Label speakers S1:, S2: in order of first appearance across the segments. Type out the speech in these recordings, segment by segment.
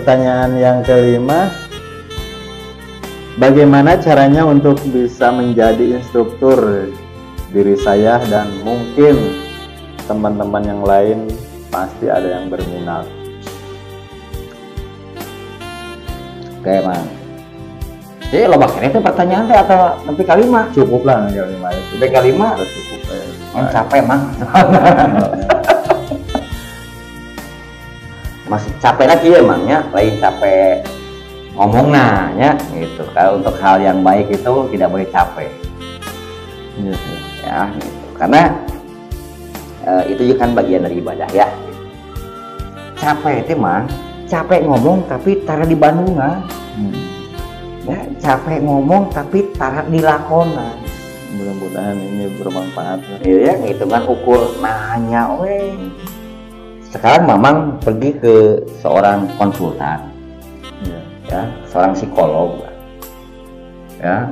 S1: pertanyaan yang kelima, bagaimana caranya untuk bisa menjadi instruktur diri saya dan mungkin teman-teman yang lain pasti ada yang berminat.
S2: Oke, Mang. Jadi lo bakal itu pertanyaan teh atau sampai kelima?
S1: Cukup lah kelima itu.
S2: Sampai kelima
S1: udah cukup ya.
S2: Capek, Mang. Masih capek lagi ya, Mang, ya. Lain capek ngomong nanya gitu. Kalau untuk hal yang baik itu tidak boleh capek.
S1: Iya.
S2: Ya, gitu. Karena itu juga kan bagian dari ibadah ya. Capek itu, Mang. Capek ngomong tapi tara di Bandungan. Ya, capek ngomong tapi tara di lakonan.
S1: Mudah-mudahan ini bermanfaat.
S2: Iya, gitu kan ukur nanya, weh. Sekarang Mamang pergi ke seorang konsultan, ya, seorang psikolog, ya,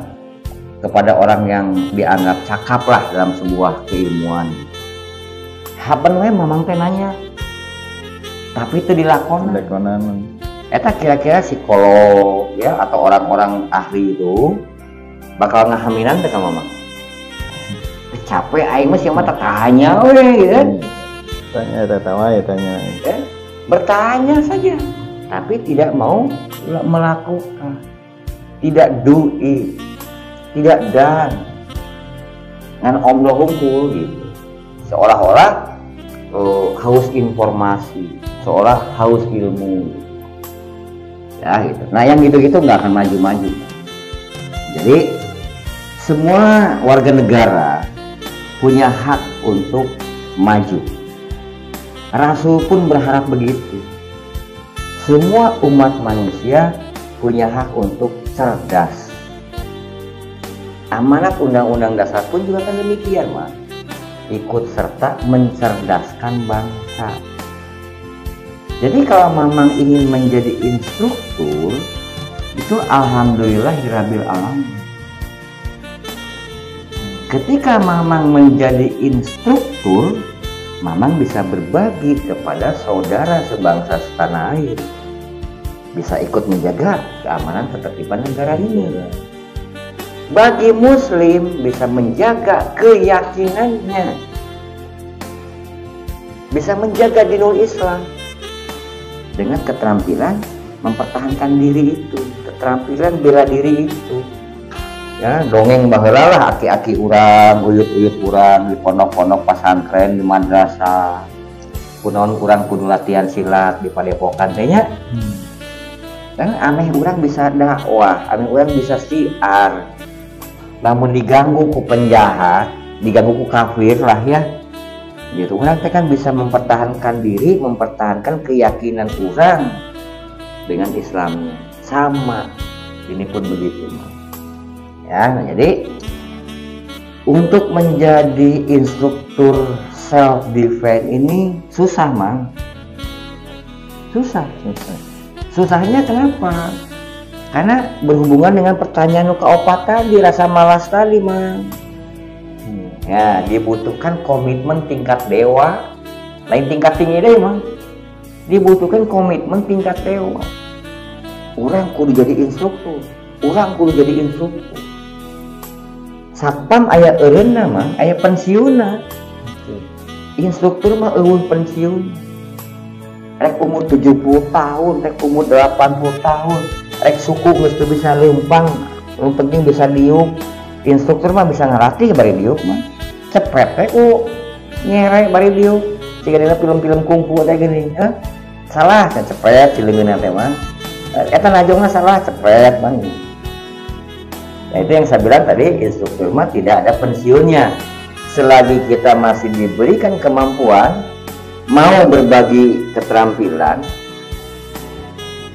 S2: kepada orang yang dianggap cakap lah dalam sebuah keilmuan. Haben we Mamang teh nanya, tapi itu dilakonan. Eta kira-kira psikolog ya atau orang-orang ahli itu bakal ngahaminan teh ka Mamang? Capek aing mah siapa tanya we gitu.
S1: Tanya tawa ya tanya.
S2: Bertanya saja tapi tidak mau melakukan. Tidak do it. Tidak done. Ngan omloh hungkul gitu. Seolah-olah haus informasi, seolah haus ilmu. Ya gitu. Nah yang gitu-gitu nggak akan maju-maju. Jadi semua warga negara punya hak untuk maju. Rasul pun berharap begitu. Semua umat manusia punya hak untuk cerdas. Amanat Undang-Undang Dasar pun juga kan demikian, Mas. Ikut serta mencerdaskan bangsa. Jadi kalau Mamang ingin menjadi instruktur, itu alhamdulillahirabbil alamin. Ketika Mamang menjadi instruktur, Mamang bisa berbagi kepada saudara sebangsa setanah air. Bisa ikut menjaga keamanan ketertiban negara ini. Bagi muslim bisa menjaga keyakinannya. Bisa menjaga dinul Islam. Dengan keterampilan mempertahankan diri itu, keterampilan bela diri itu. Ya, dongeng baheula lah aki-aki urang, uyut-uyut urang di pondok-pondok pesantren, di madrasah. Kunaon urang kudu latihan silat di padepokan teh nya. Dan ameh urang bisa dakwah, ameh urang bisa siar. Namun diganggu ku penjahat, diganggu ku kafir lah ya. Gitu, orang kan bisa mempertahankan diri, mempertahankan keyakinan orang dengan Islamnya sama. Ini pun begitu, ya. Nah, jadi untuk menjadi instruktur self defense ini susah, Mang. Susah. Susahnya kenapa? Karena berhubungan dengan pertanyaan keopat tadi, rasa malas tadi, Mang. Ya, dibutuhkan komitmen tingkat dewa, lain tingkat tinggi deh, Mang. Dibutuhkan komitmen tingkat dewa. Orang kudu jadi instruktur, orang kudu jadi instruktur. Satpam aya eureunna, Mang, aya pensiunna. Instruktur mah eueuh pensiun. Rek umur 70 tahun, rek umur 80 tahun, rek suku geus teu bisa leumpang, yang penting bisa diuk. Instruktur mah bisa ngelatih bari diuk mah. Cepet teh ku nyere bari diuk. Jika dina film-film kungfu teh gini, salah kan cepet cileungeunna teh mah. Eta najongna salah cepet Bang. Nah, itu yang saya bilang tadi, instruktur mah tidak ada pensiunnya. Selagi kita masih diberikan kemampuan mau berbagi keterampilan,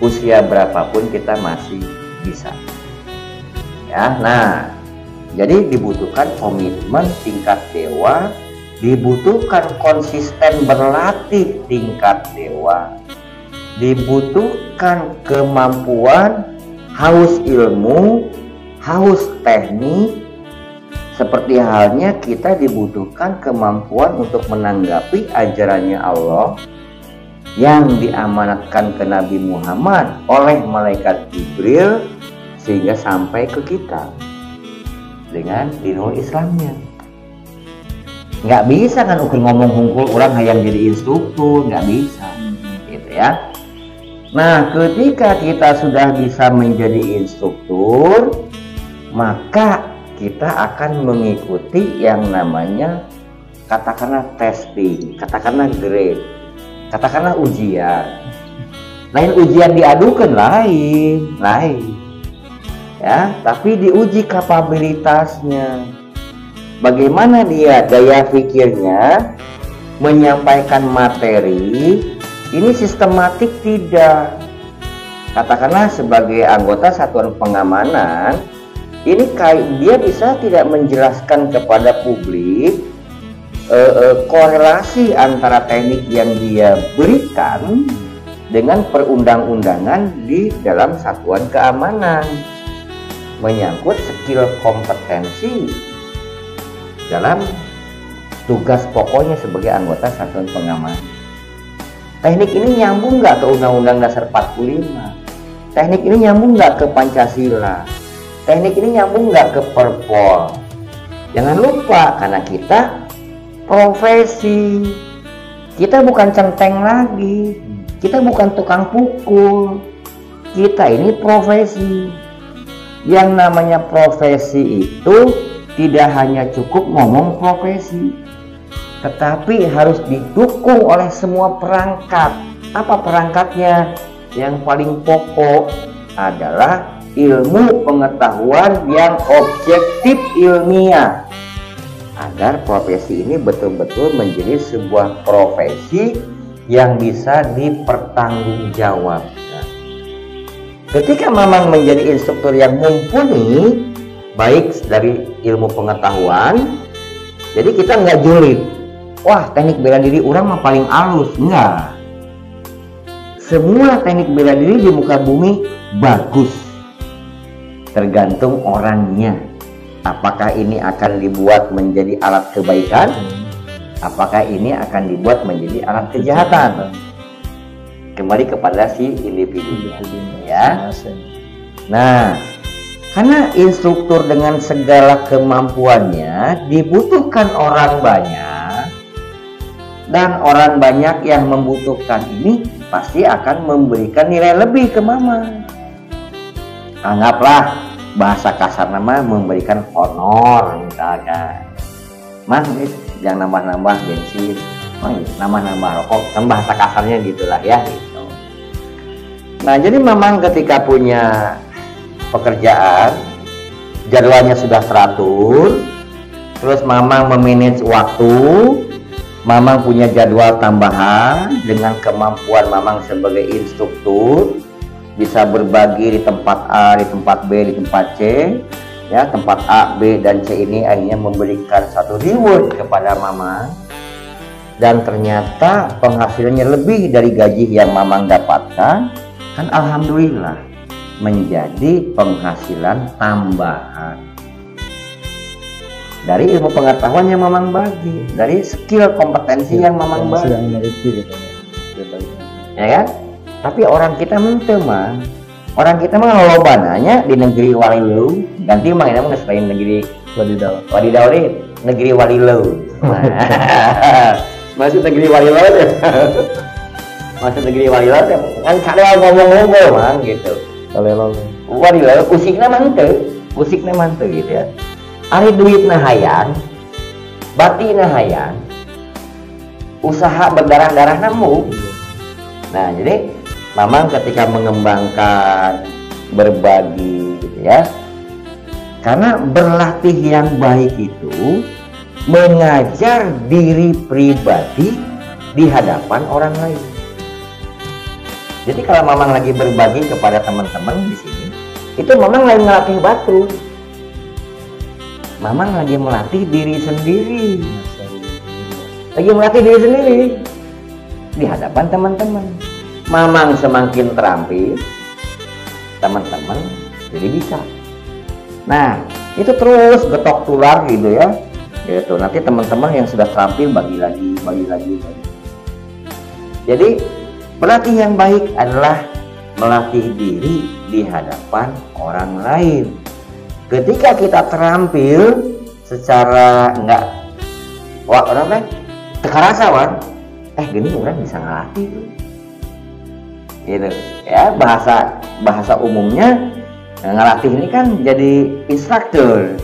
S2: usia berapapun kita masih bisa. Ya, nah, jadi dibutuhkan komitmen tingkat dewa, dibutuhkan konsisten berlatih tingkat dewa, dibutuhkan kemampuan, haus ilmu, haus teknik. Seperti halnya kita dibutuhkan kemampuan untuk menanggapi ajarannya Allah, yang diamanatkan ke Nabi Muhammad oleh malaikat Jibril sehingga sampai ke kita dengan dinul Islamnya. Nggak bisa kan ukur ngomong hungkul orang hayang jadi instruktur, nggak bisa gitu ya. Nah, ketika kita sudah bisa menjadi instruktur, maka kita akan mengikuti yang namanya katakanlah testing, katakanlah grade, katakanlah ujian. Lain ujian diadukan lain ya, tapi diuji kapabilitasnya. Bagaimana dia daya pikirnya menyampaikan materi ini sistematik tidak. Katakanlah sebagai anggota satuan pengamanan, ini dia bisa tidak menjelaskan kepada publik korelasi antara teknik yang dia berikan dengan perundang-undangan di dalam satuan keamanan, menyangkut skill kompetensi dalam tugas pokoknya sebagai anggota satuan pengaman. Teknik ini nyambung nggak ke Undang-Undang Dasar 45? Teknik ini nyambung nggak ke Pancasila? Teknik ini nyambung nggak ke Perpol? Jangan lupa, karena kita profesi, kita bukan centeng lagi, kita bukan tukang pukul, kita ini profesi. Yang namanya profesi itu tidak hanya cukup ngomong profesi, tetapi harus didukung oleh semua perangkat. Apa perangkatnya? Yang paling pokok adalah ilmu pengetahuan yang objektif ilmiah, agar profesi ini betul-betul menjadi sebuah profesi yang bisa dipertanggungjawabkan. Ketika Mamang menjadi instruktur yang mumpuni, baik dari ilmu pengetahuan, jadi kita nggak julid. Wah, teknik bela diri orang mah paling halus. Enggak. Semua teknik bela diri di muka bumi bagus, tergantung orangnya. Apakah ini akan dibuat menjadi alat kebaikan? Apakah ini akan dibuat menjadi alat kejahatan? Kembali kepada si individunya, ya. Nah, karena instruktur dengan segala kemampuannya dibutuhkan orang banyak, dan orang banyak yang membutuhkan ini pasti akan memberikan nilai lebih ke Mama. Anggaplah bahasa kasar nama memberikan honor misalkan. Mas, jangan nambah-nambah bensin, nambah-nambah rokok, kan bahasa kasarnya gitulah ya. Gitu. Nah, jadi Mamang ketika punya pekerjaan, jadwalnya sudah teratur, terus Mamang memanage waktu, Mamang punya jadwal tambahan dengan kemampuan Mamang sebagai instruktur, bisa berbagi di tempat A, di tempat B, di tempat C, ya. Tempat A, B, dan C ini akhirnya memberikan satu reward kepada Mamang, dan ternyata penghasilannya lebih dari gaji yang Mamang dapatkan, kan alhamdulillah menjadi penghasilan tambahan dari ilmu pengetahuan yang Mamang bagi, dari skill kompetensi yang Mamang bagi, ya kan? Tapi orang kita mah, orang kita mah lobananya di negeri Walilau, ganti mah ini mah selain negeri Wadidaw negeri Walilau. Maksud negeri Walilau ya? Maksud negeri Walilau kan kadang ngomong-ngomong mah gitu. Wadidaw usikna manteu gitu ya. Ari duitna hayang, batina hayang, usaha berdarah-darah namu. Nah, jadi Mamang ketika mengembangkan berbagi gitu ya, karena berlatih yang baik itu mengajar diri pribadi di hadapan orang lain. Jadi kalau Mamang lagi berbagi kepada teman-teman di sini, itu Mamang lagi melatih batu, Mamang lagi melatih diri sendiri, di hadapan teman-teman. Mamang semakin terampil, teman-teman jadi bisa. Nah, itu terus getok tular gitu ya. Gitu. Nanti teman-teman yang sudah terampil bagi lagi. Jadi Pelatih yang baik adalah melatih diri di hadapan orang lain. Ketika kita terampil secara enggak, wah orang lain tekarasa wan, gini orang bisa ngelatih gitu ya. Bahasa umumnya ngelatih ini kan jadi instruktur.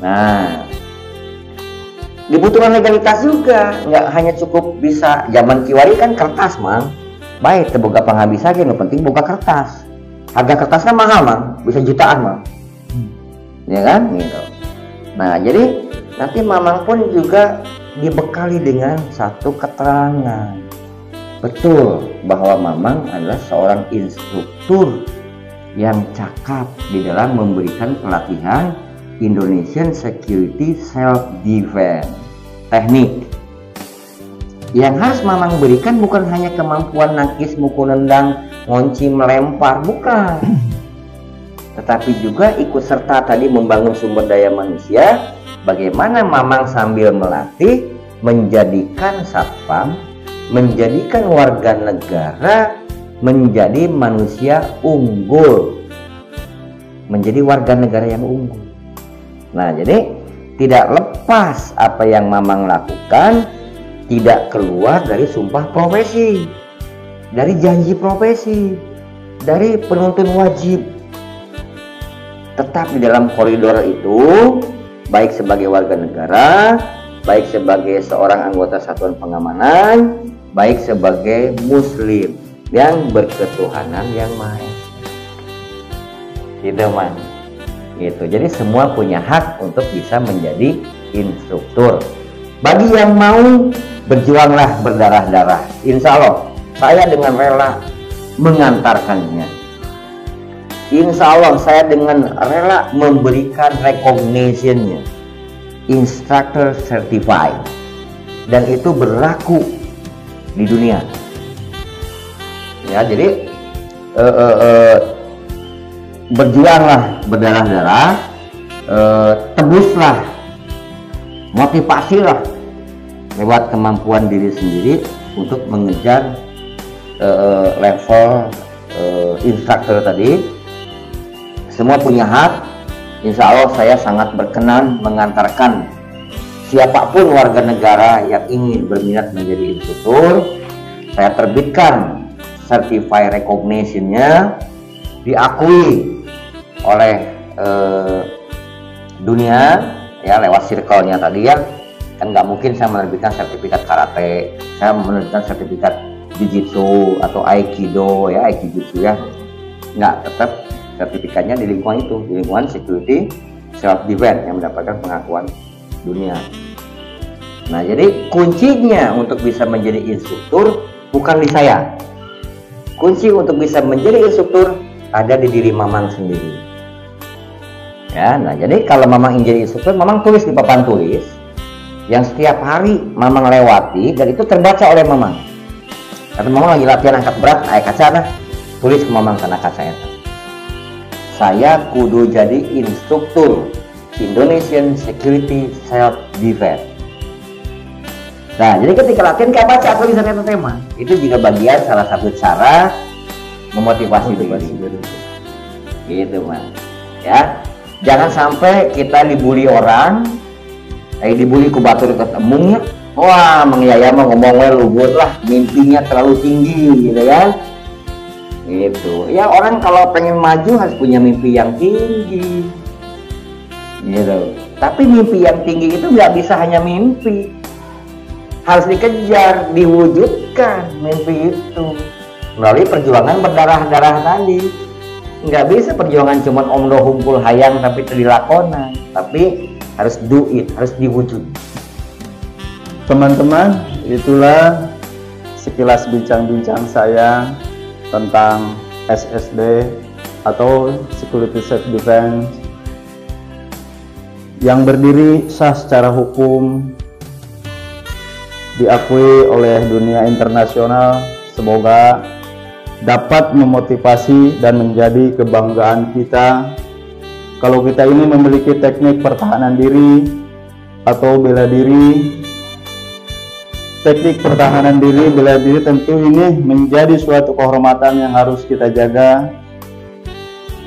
S2: Nah, dibutuhkan legalitas juga, nggak hanya cukup bisa. Zaman kiwari kan kertas mang, baik terbuka penghabis aja, yang penting buka kertas. Harga kertasnya mahal mang, bisa jutaan mang, ya kan gitu. Nah jadi nanti mamang pun juga dibekali dengan satu keterangan betul bahwa mamang adalah seorang instruktur yang cakap di dalam memberikan pelatihan Indonesian Security Self Defense teknik. Yang harus mamang berikan bukan hanya kemampuan nangkis, mukul, nendang, ngunci, melempar, bukan, tetapi juga ikut serta tadi membangun sumber daya manusia. Bagaimana mamang sambil melatih menjadikan satpam, menjadikan warga negara menjadi manusia unggul, menjadi warga negara yang unggul. Nah jadi tidak lepas apa yang mamang lakukan, tidak keluar dari sumpah profesi, dari janji profesi, dari penuntun wajib. Tetap di dalam koridor itu, baik sebagai warga negara, baik sebagai seorang anggota satuan pengamanan, baik sebagai muslim yang berketuhanan yang maha esa. Gitu man. Gitu. Jadi semua punya hak untuk bisa menjadi instruktur. Bagi yang mau, berjuanglah berdarah-darah. Insya Allah saya dengan rela mengantarkannya. Insya Allah saya dengan rela memberikan recognition-nya, instructor certified, dan itu berlaku di dunia. Ya, jadi berjuanglah berdarah-darah, tebuslah, motivasilah lewat kemampuan diri sendiri untuk mengejar level instruktur tadi. Semua punya hak. Insya Allah saya sangat berkenan mengantarkan siapapun warga negara yang ingin berminat menjadi instruktur. Saya terbitkan certified recognition-nya, diakui oleh dunia ya, lewat circle-nya tadi ya. Kan nggak mungkin saya menerbitkan sertifikat karate, saya menerbitkan sertifikat jiu-jitsu atau aikido ya, aikijutsu ya, nggak. Tetap sertifikatnya di lingkungan itu, di lingkungan security self defense yang mendapatkan pengakuan dunia. Nah jadi kuncinya untuk bisa menjadi instruktur bukan di saya. Kunci untuk bisa menjadi instruktur ada di diri mamang sendiri. Ya, nah jadi kalau mamang ingin jadi instruktur, mamang tulis di papan tulis yang setiap hari mamang lewati, dan itu terbaca oleh mamang. Karena mamang lagi latihan angkat berat, kaca, tulis ke mamang sana kacanya. Saya kudu jadi instruktur Indonesian Security Self Defense. Nah, jadi ketika latihan kayak baca tulisan itu tema, itu juga bagian salah satu cara memotivasi diri. Gitu man. Ya, jangan sampai kita dibully orang, dibully ku batur ketemungnya, wah mengiaya mah ngomongnya lugut lah, mimpinya terlalu tinggi gitu kan. Gitu ya, orang kalau pengen maju harus punya mimpi yang tinggi gitu. Tapi mimpi yang tinggi itu nggak bisa hanya mimpi, harus dikejar, diwujudkan mimpi itu melalui perjuangan berdarah-darah tadi. Nggak bisa perjuangan cuma omdo humpul hayang tapi terdilakonan, tapi harus do it, harus diwujud.
S1: Teman-teman, itulah sekilas bincang-bincang saya tentang SSD atau Security Self Defense yang berdiri sah secara hukum, diakui oleh dunia internasional. Semoga dapat memotivasi dan menjadi kebanggaan kita kalau kita ini memiliki teknik pertahanan diri atau bela diri teknik pertahanan diri, bela diri tentu ini menjadi suatu kehormatan yang harus kita jaga,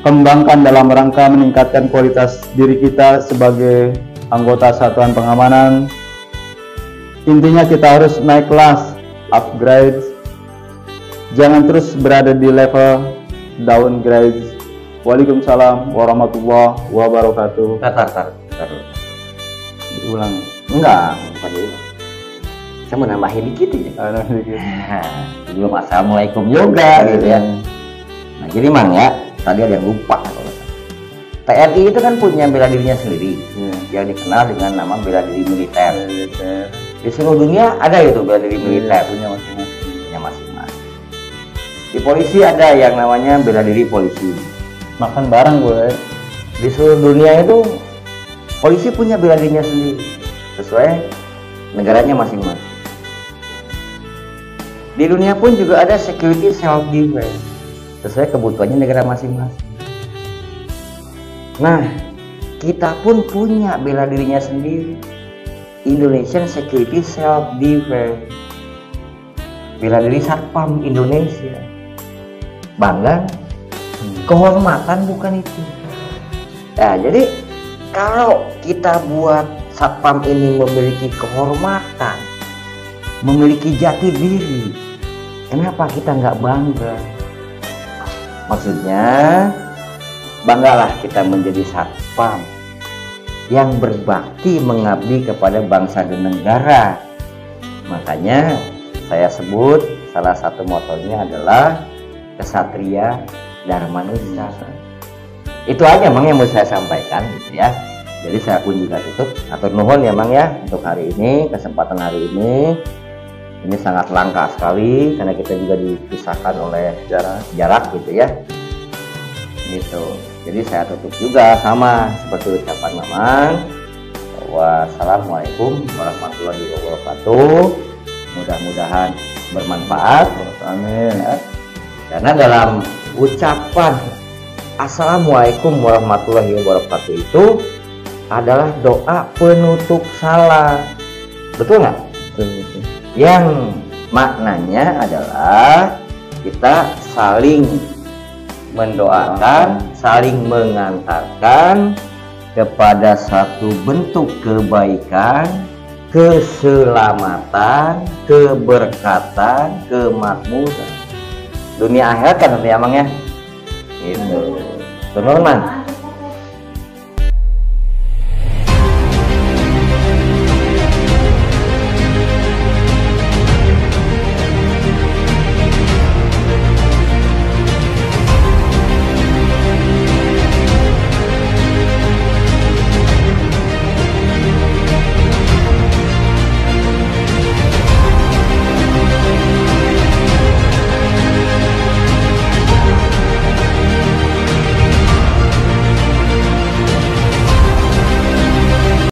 S1: kembangkan dalam rangka meningkatkan kualitas diri kita sebagai anggota satuan pengamanan. Intinya kita harus naik kelas, upgrade, jangan terus berada di level downgrade. Waalaikumsalam warahmatullahi wabarakatuh.
S2: Tar.
S1: Diulang.
S2: Enggak, bukan diulang. Saya mau nambahin dikit ya. Sebelum assalamualaikum juga gitu ya. Nah jadi mang ya, tadi ada yang lupa. TNI itu kan punya bela dirinya sendiri, yang dikenal dengan nama bela diri militer. Di seluruh dunia ada itu bela diri militer, punya masing-masing. Di polisi ada yang namanya bela diri polisi.
S1: Makan bareng gue.
S2: Di seluruh dunia itu polisi punya bela dirinya sendiri, sesuai negaranya masing-masing. Di dunia pun juga ada security self defense, sesuai kebutuhannya negara masing-masing. Nah, kita pun punya bela dirinya sendiri, Indonesian Security Self Defense, bela diri Satpam Indonesia. Bangga, kehormatan bukan itu. Nah, jadi kalau kita buat Satpam ini memiliki kehormatan, memiliki jati diri, kenapa kita nggak bangga? Maksudnya, banggalah kita menjadi Satpam yang berbakti mengabdi kepada bangsa dan negara. Makanya saya sebut salah satu motonya adalah Kesatria Dharma Nusa. Itu aja Mang yang mau saya sampaikan gitu ya. Jadi saya pun juga tutup. Atur nuhun ya Mang ya untuk hari ini, kesempatan hari ini. Ini sangat langka sekali karena kita juga dipisahkan oleh jarak gitu ya. Gitu. Jadi saya tutup juga sama seperti ucapan Mamang. Wassalamualaikum warahmatullahi wabarakatuh. Mudah-mudahan bermanfaat.
S1: Amin.
S2: Ya. Karena dalam ucapan Assalamualaikum warahmatullahi wabarakatuh itu adalah doa penutup salat. Betul nggak?
S1: Betul.
S2: Yang maknanya adalah kita saling mendoakan, saling mengantarkan kepada satu bentuk kebaikan, keselamatan, keberkatan, kemakmuran dunia akhirat kan ya Mang ya. Gitu. Benar Man.